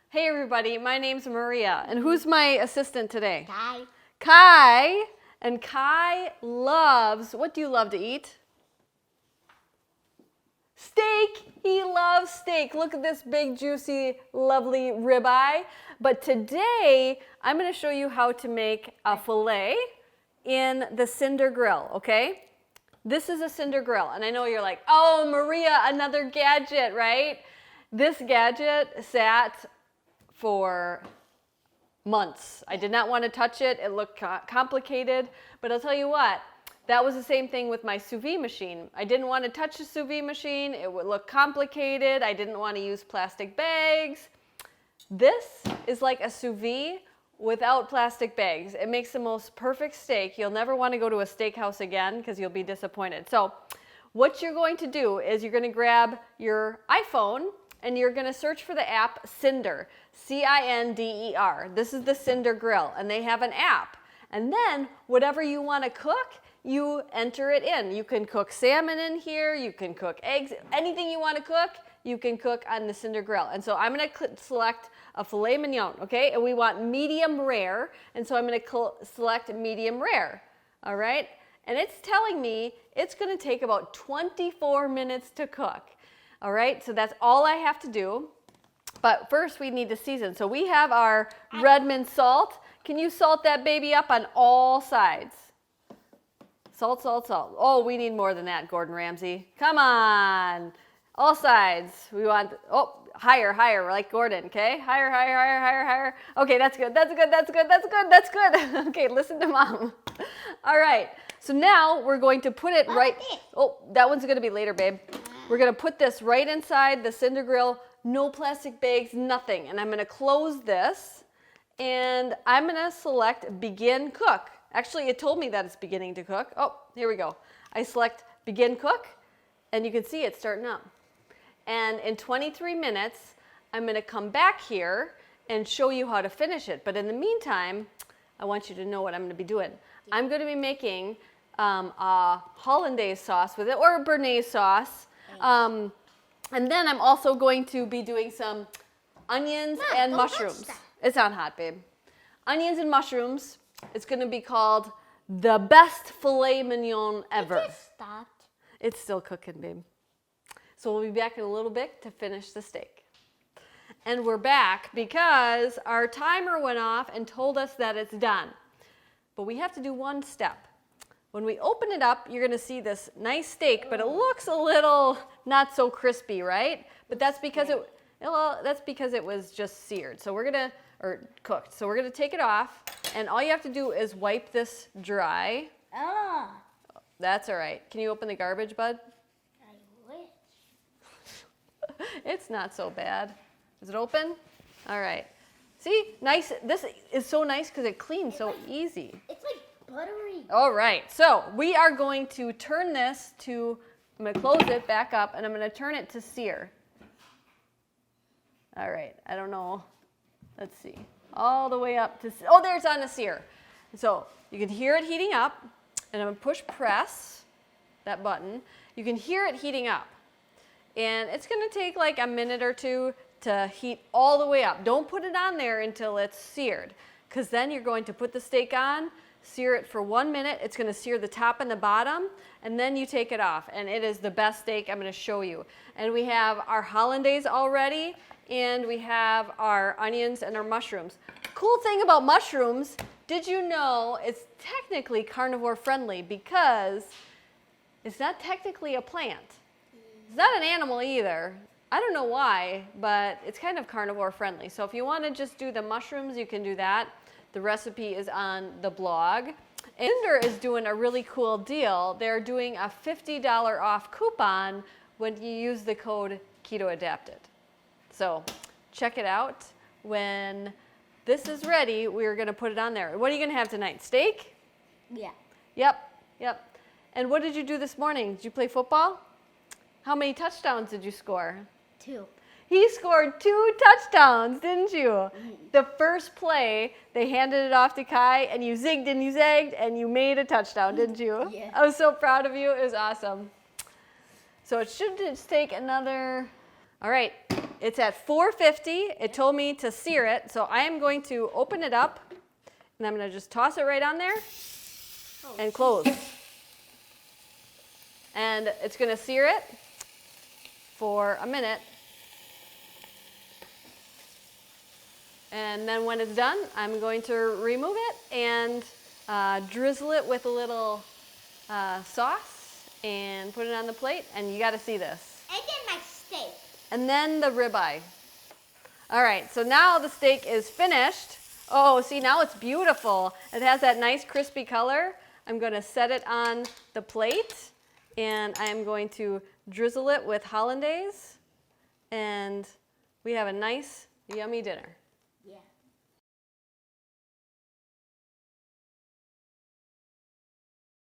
Hey everybody, my name's Maria, and who's my assistant today? Kai. Kai, and Kai loves, what do you love to eat? Steak. He loves steak. Look at this big, juicy, lovely ribeye. But today, I'm going to show you how to make a filet in the Cinder grill, okay? This is a Cinder grill, and I know you're like, oh, Maria, another gadget, right? This gadget sat for months. I did not want to touch it. It looked complicated, but I'll tell you what, that was the same thing with my sous vide machine. I didn't want to touch the sous vide machine. It would look complicated. I didn't want to use plastic bags. This is like a sous vide without plastic bags. It makes the most perfect steak. You'll never want to go to a steakhouse again because you'll be disappointed. So what you're going to do is you're going to grab your iPhone and you're going to search for the app Cinder, C-I-N-D-E-R. This is the Cinder grill, and they have an app. And then whatever you want to cook, you enter it in. You can cook salmon in here, you can cook eggs, anything you want to cook, you can cook on the Cinder grill. And so I'm going to select a filet mignon, okay? And we want medium rare, and so I'm going to select medium rare, all right? And it's telling me it's going to take about 24 minutes to cook. All right, so that's all I have to do. But first we need to season. So we have our Redmond salt. Can you salt that baby up on all sides? Salt, salt, salt. Oh, we need more than that, Gordon Ramsay. Come on. All sides. We want, oh, higher, higher, like Gordon, okay? Higher, higher, higher, higher, higher. Okay, that's good, that's good, that's good, that's good, that's good. Okay, listen to Mom. All right, so now we're going to put it right, oh, that one's gonna be later, babe. We're going to put this right inside the Cinder grill, no plastic bags, nothing. And I'm going to close this, and I'm going to select Begin Cook. Actually, it told me that it's beginning to cook. Oh, here we go. I select Begin Cook, and you can see it starting up. And in 23 minutes, I'm going to come back here and show you how to finish it. But in the meantime, I want you to know what I'm going to be doing. I'm going to be making a hollandaise sauce with it, or a béarnaise sauce. And then I'm also going to be doing some onions and mushrooms. It's not hot, babe. Onions and mushrooms. It's going to be called the best filet mignon ever. It just stopped. It's still cooking, babe. So we'll be back in a little bit to finish the steak. And we're back because our timer went off and told us that it's done. But we have to do one step. When we open it up, you're going to see this nice steak, but it looks a little not so crispy, right? But that's because it was just seared. So we're going to, or cooked. So we're going to take it off, and all you have to do is wipe this dry. Oh. That's all right. Can you open the garbage, bud? I wish. It's not so bad. Is it open? All right. See, nice. This is so nice because it cleans so easy. It's like buttery. All right, so we are going to turn this to, I'm going to close it back up, and I'm going to turn it to sear. All right, I don't know. Let's see. All the way up to, oh, there it's on to sear. So you can hear it heating up, and I'm going to push press, that button. You can hear it heating up. And it's going to take like a minute or two to heat all the way up. Don't put it on there until it's seared, because then you're going to put the steak on, sear it for 1 minute. It's going to sear the top and the bottom, and then you take it off. And it is the best steak I'm going to show you. And we have our hollandaise already, and we have our onions and our mushrooms. Cool thing about mushrooms, did you know it's technically carnivore friendly because it's not technically a plant. It's not an animal either. I don't know why, but it's kind of carnivore friendly. So if you want to just do the mushrooms, you can do that. The recipe is on the blog. Cinder is doing a really cool deal. They're doing a $50 off coupon when you use the code KetoAdapted. So check it out. When this is ready, we're going to put it on there. What are you going to have tonight? Steak? Yeah. Yep. And what did you do this morning? Did you play football? How many touchdowns did you score? 2. He scored 2 touchdowns, didn't you? The first play, they handed it off to Kai, and you zigged and you zagged, and you made a touchdown, didn't you? Yeah. I was so proud of you. It was awesome. So it should just take another, all right, It's at 450. It told me to sear it, so I am going to open it up, and I'm going to just toss it right on there and close. And it's going to sear it for a minute. And then when it's done, I'm going to remove it and drizzle it with a little sauce and put it on the plate. And you got to see this. And then my steak. And then the ribeye. All right, so now the steak is finished. Oh, see, now it's beautiful. It has that nice crispy color. I'm going to set it on the plate, and I am going to drizzle it with hollandaise, and we have a nice, yummy dinner.